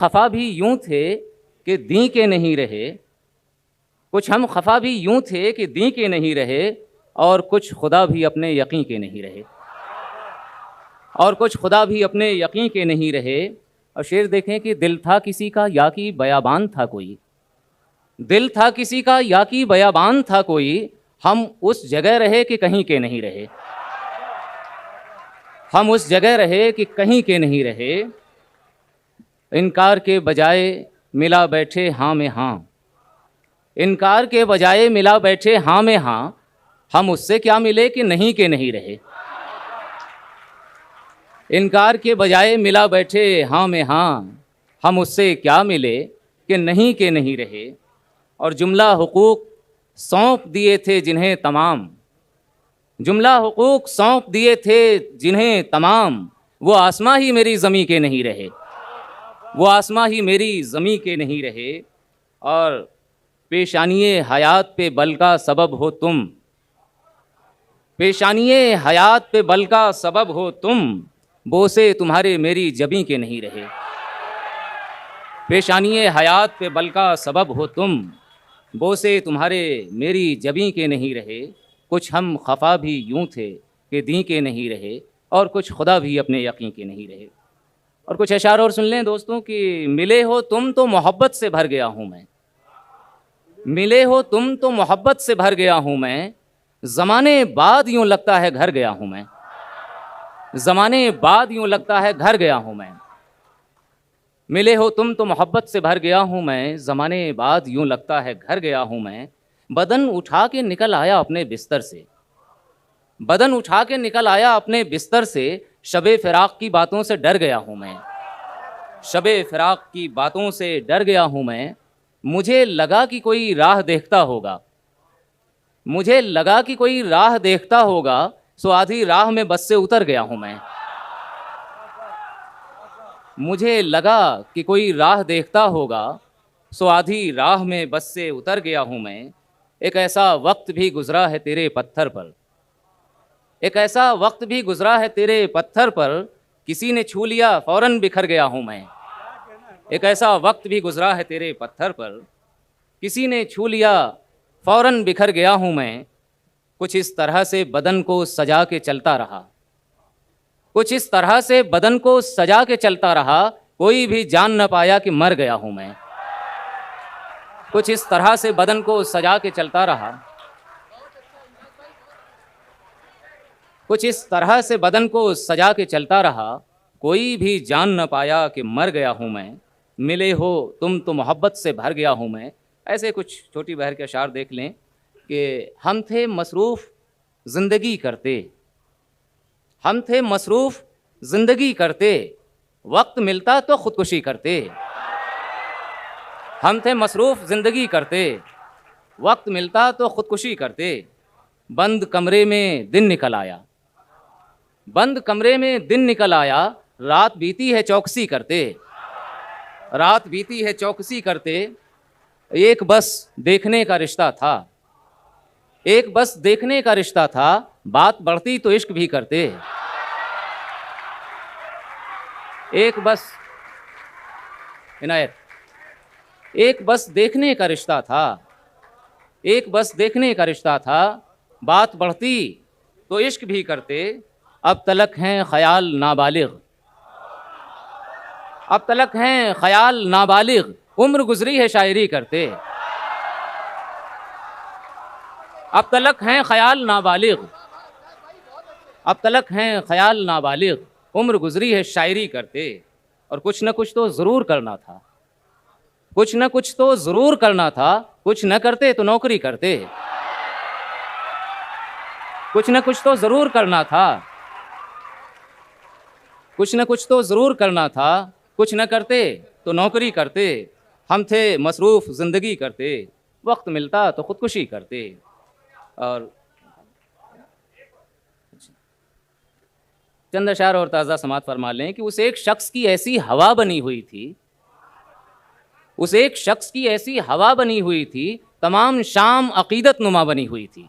खफा भी यूं थे कि दी के नहीं रहे, कुछ हम खफा भी यूं थे कि दी के नहीं रहे, और कुछ खुदा भी अपने यकीन के नहीं रहे, और कुछ खुदा भी अपने यकीन के नहीं रहे। और शेर देखें कि दिल था किसी का या कि बयाबान था कोई, दिल था किसी का या कि बयाबान था कोई, हम उस जगह रहे कि कहीं के नहीं रहे, हम उस जगह रहे कि कहीं के नहीं रहे। इनकार के बजाय मिला बैठे हाँ में हाँ, इनकार के बजाय मिला बैठे हाँ में हाँ, हम उससे क्या मिले कि नहीं के नहीं रहे। इनकार के बजाय मिला बैठे हाँ में हाँ, हम उससे क्या मिले कि नहीं के नहीं रहे। और जुमला हुकूक सौंप दिए थे जिन्हें तमाम, जुमला हुकूक सौंप दिए थे जिन्हें तमाम, वो आसमां ही मेरी ज़मीं के नहीं रहे, वो आसमां ही मेरी ज़मीं के नहीं रहे। और पेशानिए हयात पे बल का सबब हो तुम, पेशानिए हयात पे बल का सबब हो तुम, बोसे तुम्हारे मेरी जबी के नहीं रहे। पेशानिए हयात पे बल का सबब हो तुम, बोसे तुम्हारे मेरी जबी के नहीं रहे। कुछ हम खफा भी यूं थे कि दी के नहीं रहे, और कुछ खुदा भी अपने यकीन के नहीं रहे। और कुछ अशार और सुन लें दोस्तों कि मिले हो तुम तो मोहब्बत से भर गया हूँ मैं, मिले हो तुम तो मोहब्बत से भर गया हूँ मैं, ज़माने बाद यूं लगता है घर गया हूँ मैं, ज़माने बाद यूं लगता है घर गया हूँ मैं। मिले हो तुम तो मोहब्बत से भर गया हूँ मैं, ज़माने बाद यूं लगता है घर गया हूँ मैं। बदन उठा के निकल आया अपने बिस्तर से, बदन उठा के निकल आया अपने बिस्तर से, शबे फिराक की बातों से डर गया हूँ मैं, शबे फिराक की बातों से डर गया हूँ मैं। मुझे लगा कि कोई राह देखता होगा, मुझे लगा कि कोई राह देखता होगा, सो आधी राह में बस से उतर गया हूँ मैं। मुझे लगा कि कोई राह देखता होगा, सो आधी राह में बस से उतर गया हूँ मैं। एक ऐसा वक्त भी गुजरा है तेरे पत्थर पर, एक ऐसा वक्त भी गुजरा है तेरे पत्थर पर, किसी ने छू लिया फौरन बिखर गया हूँ मैं। एक ऐसा वक्त भी गुजरा है तेरे पत्थर पर, किसी ने छू लिया फौरन बिखर गया हूँ मैं। कुछ इस तरह से बदन को सजा के चलता रहा, कुछ इस तरह से बदन को सजा के चलता रहा, कोई भी जान न पाया कि मर गया हूँ मैं। कुछ इस तरह से बदन को सजा के चलता रहा, कुछ इस तरह से बदन को सजा के चलता रहा, कोई भी जान न पाया कि मर गया हूँ मैं। मिले हो तुम तो मोहब्बत से भर गया हूँ मैं। ऐसे कुछ छोटी बहर के अशार देख लें कि हम थे मसरूफ़ ज़िंदगी करते, हम थे मसरूफ़ ज़िंदगी करते, वक्त मिलता तो ख़ुदकुशी करते। हम थे मसरूफ़ ज़िंदगी करते, वक्त मिलता तो ख़ुदकुशी करते। बंद कमरे में दिन निकल आया, बंद कमरे में दिन निकल आया, रात बीती है चौकसी करते, रात बीती है चौकसी करते। एक बस देखने का रिश्ता था, एक बस देखने का रिश्ता था, बात बढ़ती तो इश्क भी करते। एक बस इनायत, एक बस देखने का रिश्ता था, एक बस देखने का रिश्ता था, बात बढ़ती तो इश्क भी करते। अब तलक हैं ख्याल नाबालिग, अब तलक हैं ख्याल नाबालिग, उम्र गुजरी है शायरी करते। अब तलक हैं ख्याल नाबालिग, अब तलक हैं ख्याल नाबालिग, उम्र गुजरी है शायरी करते। और कुछ न कुछ तो ज़रूर करना था, कुछ न कुछ तो ज़रूर करना था, कुछ न करते तो नौकरी करते। कुछ न कुछ तो ज़रूर करना था, कुछ न कुछ तो ज़रूर करना था, कुछ न करते तो नौकरी करते। हम थे मसरूफ़ ज़िंदगी करते, वक्त मिलता तो ख़ुदकुशी करते। और चंद अशार और ताज़ा समात फरमा लें कि उस एक शख्स की ऐसी हवा बनी हुई थी, उस एक शख्स की ऐसी हवा बनी हुई थी, तमाम शाम अक़ीदत नुमा बनी हुई थी,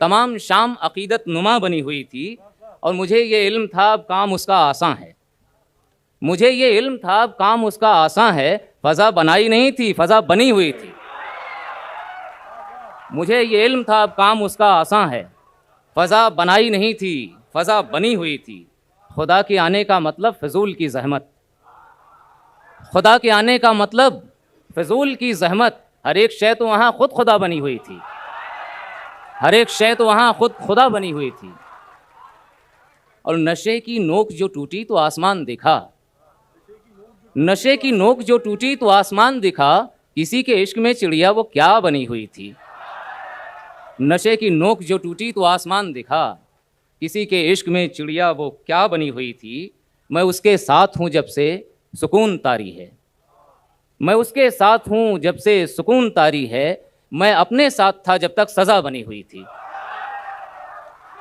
तमाम शाम अक़ीदत नुमा बनी हुई थी। और मुझे ये इल्म था अब काम उसका आसान है, मुझे ये इल्म था अब काम उसका आसान है, फ़ज़ा बनाई नहीं थी, फ़ज़ा बनी हुई थी। मुझे ये इल्म था अब काम उसका आसान है, फ़ज़ा बनाई नहीं थी, फ़ज़ा बनी हुई थी। खुदा के आने का मतलब फ़िज़ूल की ज़हमत, खुदा के आने का मतलब फ़िज़ूल की ज़हमत। हर एक शय तो वहाँ खुद खुदा बनी हुई थी, हर एक शय तो वहाँ खुद खुदा बनी हुई थी। और नशे की नोक जो टूटी तो आसमान दिखा, नशे की नोक जो टूटी तो आसमान दिखा, किसी के इश्क में चिड़िया वो क्या बनी हुई थी। नशे की नोक जो टूटी तो आसमान दिखा, किसी के इश्क में चिड़िया वो क्या बनी हुई थी। मैं उसके साथ हूँ जब से सुकून तारी है, मैं उसके साथ हूँ जब से सुकून तारी है। मैं अपने साथ था जब तक सज़ा बनी हुई थी,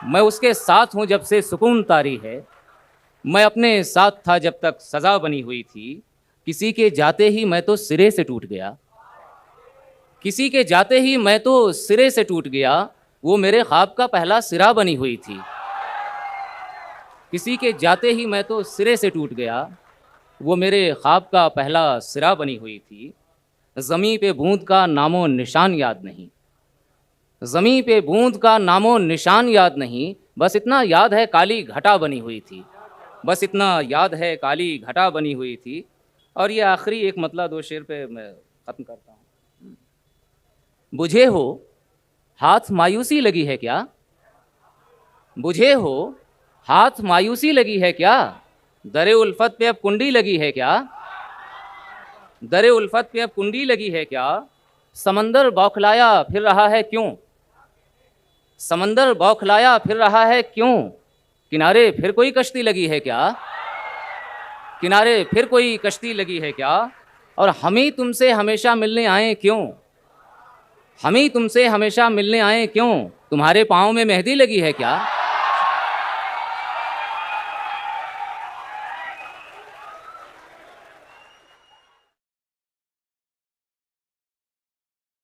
मैं उसके साथ हूँ जब से सुकून तारी है। मैं अपने साथ था जब तक सज़ा बनी हुई थी। किसी के जाते ही मैं तो सिरे से टूट गया, किसी के जाते ही मैं तो सिरे से टूट गया। वो मेरे ख्वाब का पहला सिरा बनी हुई थी। किसी के जाते ही मैं तो सिरे से टूट गया, वो मेरे ख्वाब का पहला सिरा बनी हुई थी। ज़मीं पे बूंद का नामो निशान याद नहीं, ज़मीं पे बूंद का नामो निशान याद नहीं। बस इतना याद है काली घटा बनी हुई थी, बस इतना याद है काली घटा बनी हुई थी। और ये आखिरी एक मतला दो शेर पे मैं ख़त्म करता हूँ। बुझे हो हाथ मायूसी लगी है क्या, बुझे हो हाथ मायूसी लगी है क्या। दरे उल्फत पे अब कुंडी लगी है क्या, दरे उल्फत पे अब कुंडी लगी है क्या। समंदर बौखलाया फिर रहा है क्यों, समंदर बौखलाया फिर रहा है क्यों। किनारे फिर कोई कश्ती लगी है क्या, किनारे फिर कोई कश्ती लगी है क्या। और हम ही तुमसे हमेशा मिलने आए क्यों, हम ही तुमसे हमेशा मिलने आए क्यों। तुम्हारे पाँव में मेहंदी लगी है क्या।